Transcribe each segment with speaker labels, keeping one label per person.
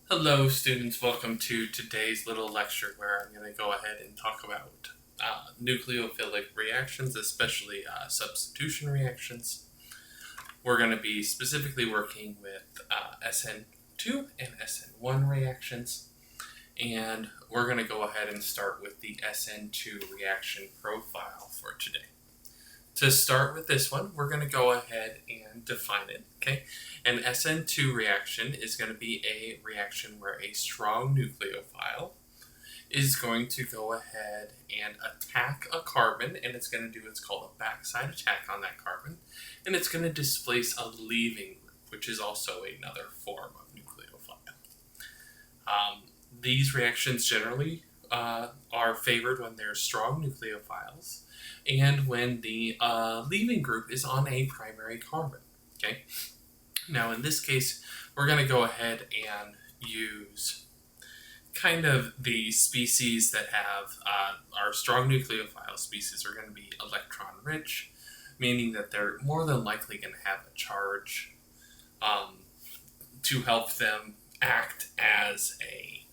Speaker 1: Hello students, welcome to today's little lecture where I'm going to go ahead and talk about nucleophilic reactions, especially substitution reactions. We're going to be specifically working with SN2 and SN1 reactions, and we're going to go ahead and start with the SN2 reaction profile for today. To start with this one, we're going to go ahead and define it, okay? An SN2 reaction is going to be a reaction where a strong nucleophile is going to go ahead and attack a carbon, and it's going to do what's called a backside attack on that carbon, and it's going to displace a leaving group, which is also another form of nucleophile. These reactions generally are favored when there's strong nucleophiles and when the leaving group is on a primary carbon, okay? Now in this case, we're going to go ahead and use kind of the species that have our strong nucleophile species are going to be electron rich, meaning that they're more than likely going to have a charge to help them act as a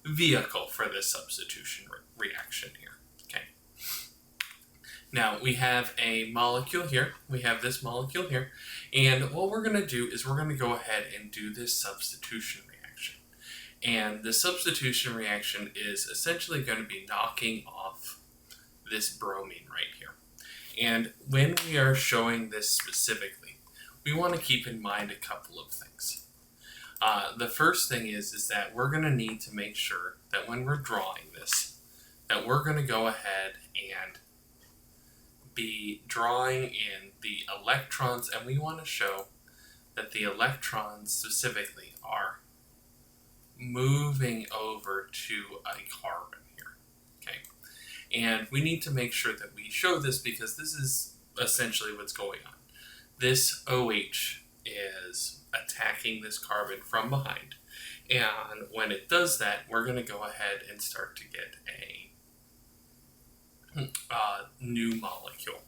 Speaker 1: vehicle for this substitution reaction here, okay? Now we have a molecule here, we have this molecule here, and what we're going to do is we're going to go ahead and do this substitution reaction. And the substitution reaction is essentially going to be knocking off this bromine right here. And when we are showing this specifically, we want to keep in mind a couple of things. The first thing is that we're going to need to make sure that when we're drawing this, that we're going to go ahead and be drawing in the electrons, and we want to show that the electrons specifically are moving over to a carbon here, okay? And we need to make sure that we show this because this is essentially what's going on. This OH is attacking this carbon from behind, and when it does that, we're going to go ahead and start to get a new molecule.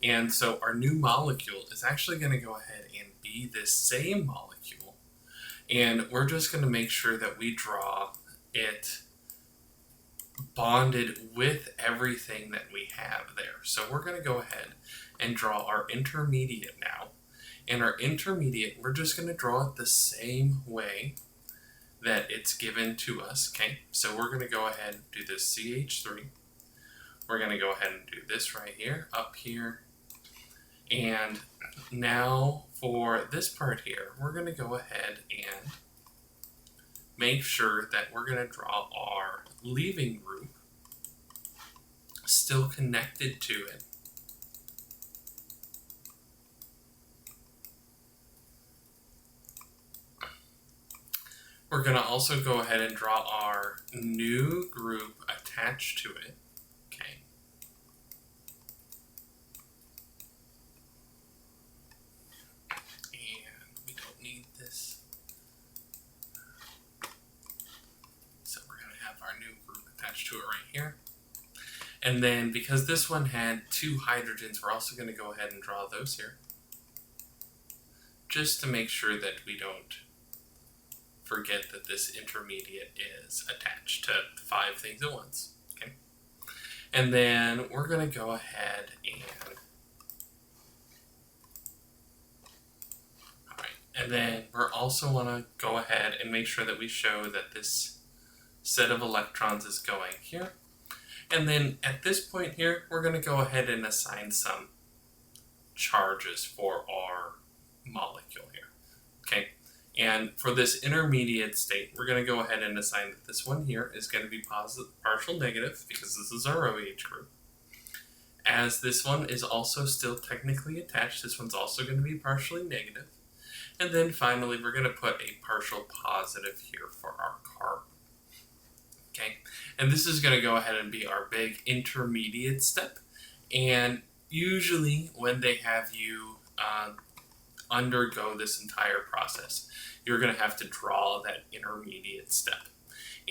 Speaker 1: And so our new molecule is actually going to go ahead and be this same molecule, and we're just going to make sure that we draw it bonded with everything that we have there. So we're going to go ahead and draw our intermediate now. And our intermediate, we're just going to draw it the same way that it's given to us, okay? So we're going to go ahead and do this CH3. We're going to go ahead and do this right here, up here. And now for this part here, we're going to go ahead and make sure that we're going to draw our leaving group still connected to it. We're going to also go ahead and draw our new group attached to it, okay? And we don't need this. So we're going to have our new group attached to it right here. And then because this one had two hydrogens, we're also going to go ahead and draw those here, just to make sure that we don't forget that this intermediate is attached to 5 things at once, okay? And then we're going to go ahead and, alright, and then we're also want to go ahead and make sure that we show that this set of electrons is going here. And then at this point here, we're going to go ahead and assign some charges for our molecule here, okay? And for this intermediate state, we're going to go ahead and assign that this one here is going to be positive, partial negative, because this is our OH group. As this one is also still technically attached, this one's also going to be partially negative. And then finally, we're going to put a partial positive here for our carbon. Okay, and this is going to go ahead and be our big intermediate step. And usually when they have you undergo this entire process, you're going to have to draw that intermediate step.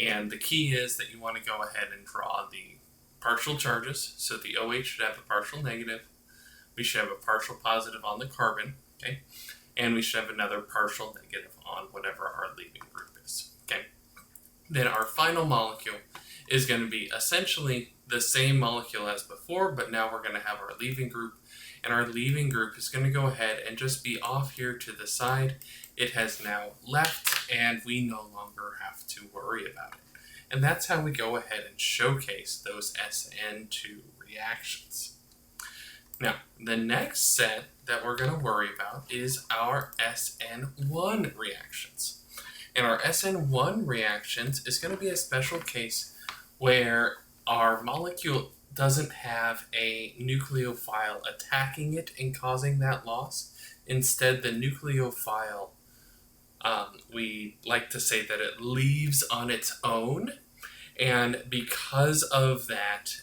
Speaker 1: And the key is that you want to go ahead and draw the partial charges. So the OH should have a partial negative. We should have a partial positive on the carbon, okay? and we should have another partial negative on whatever our leaving group is. Okay. Then our final molecule is going to be essentially the same molecule as before, but now we're going to have our leaving group, and our leaving group is going to go ahead and just be off here to the side. It has now left, and we no longer have to worry about it. And that's how we go ahead and showcase those SN2 reactions. Now, the next set that we're going to worry about is our SN1 reactions. And our SN1 reactions is going to be a special case where our molecule doesn't have a nucleophile attacking it and causing that loss. Instead, the nucleophile, we like to say that it leaves on its own. And because of that,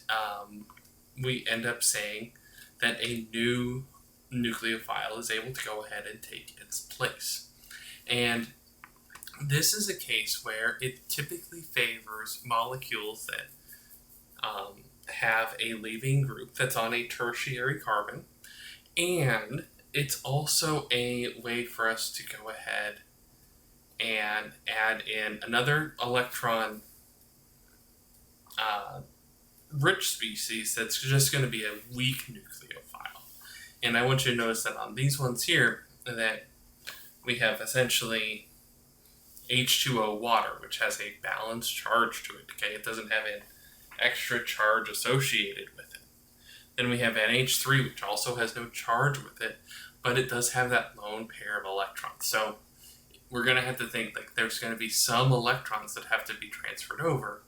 Speaker 1: we end up saying that a new nucleophile is able to go ahead and take its place. And this is a case where it typically favors molecules that have a leaving group that's on a tertiary carbon, and it's also a way for us to go ahead and add in another electron rich species that's just going to be a weak nucleophile. And I want you to notice that on these ones here, that we have essentially H2O water, which has a balanced charge to it. Okay, it doesn't have an extra charge associated with it. Then we have NH3, which also has no charge with it, but it does have that lone pair of electrons. So we're going to have to think like there's going to be some electrons that have to be transferred over,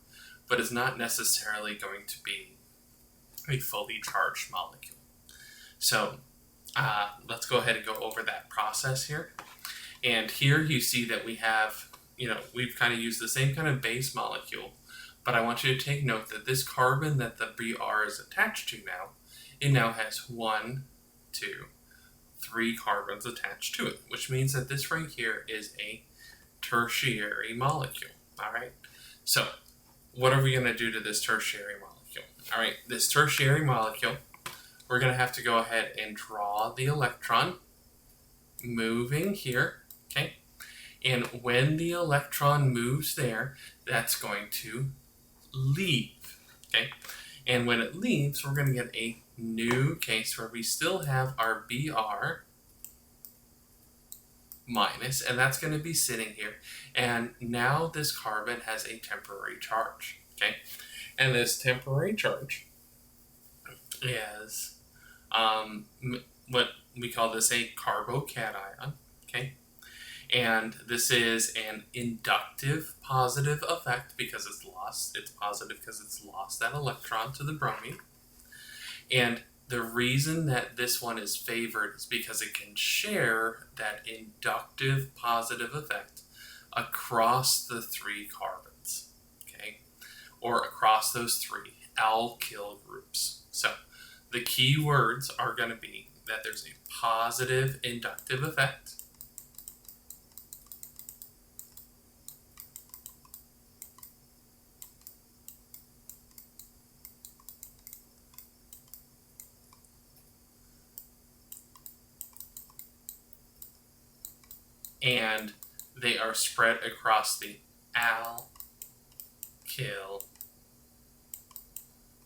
Speaker 1: but it's not necessarily going to be a fully charged molecule. So let's go ahead and go over that process here. And here you see that we have, we've kind of used the same kind of base molecule, but I want you to take note that this carbon that the Br is attached to now, it now has 1, 2, 3 carbons attached to it, which means that this right here is a tertiary molecule. All right, so what are we going to do to this tertiary molecule? All right, this tertiary molecule, we're going to have to go ahead and draw the electron moving here, okay? And when the electron moves there, that's going to leave, okay? And when it leaves, we're going to get a new case where we still have our Br minus, and that's going to be sitting here. And now this carbon has a temporary charge, okay? And this temporary charge is what we call this a carbocation, okay? And this is an inductive positive effect because it's lost. It's positive because it's lost that electron to the bromine. And the reason that this one is favored is because it can share that inductive positive effect across the 3 carbons, okay? Or across those 3 alkyl groups. So the key words are going to be that there's a positive inductive effect, and they are spread across the alkyl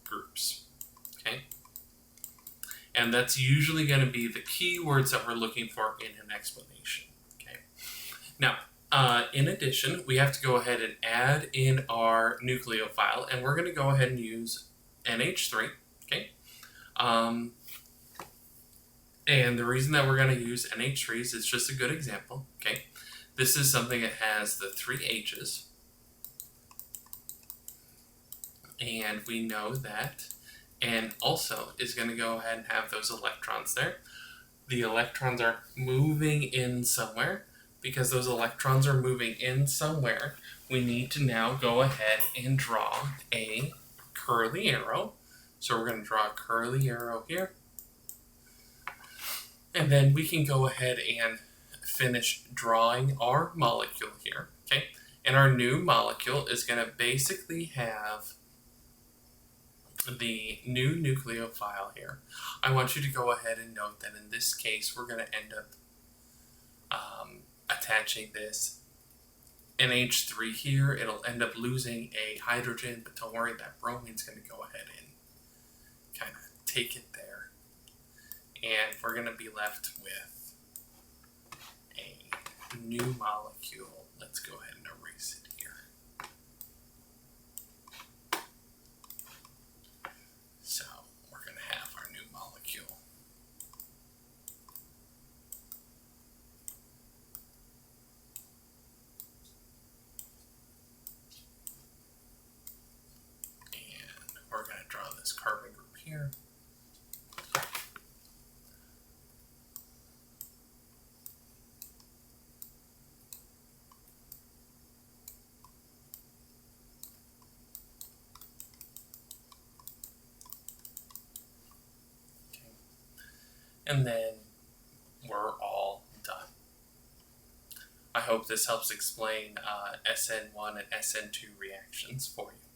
Speaker 1: groups, okay? And that's usually going to be the key words that we're looking for in an explanation, okay? Now, in addition, we have to go ahead and add in our nucleophile, and we're going to go ahead and use NH3, okay? And the reason that we're going to use NH3 is it's just a good example, okay? This is something that has the 3 H's. And we know that, and also is going to go ahead and have those electrons there. The electrons are moving in somewhere. Because those electrons are moving in somewhere, we need to now go ahead and draw a curly arrow. So we're going to draw a curly arrow here. And then we can go ahead and finish drawing our molecule here, okay? And our new molecule is going to basically have the new nucleophile here. I want you to go ahead and note that in this case, we're going to end up attaching this NH3 here, it'll end up losing a hydrogen, but don't worry, that bromine's going to go ahead and kind of take it there. And we're going to be left with a new molecule. Let's go ahead and erase it here. So we're going to have our new molecule. And we're going to draw this carbon group here. And then we're all done. I hope this helps explain SN1 and SN2 reactions for you.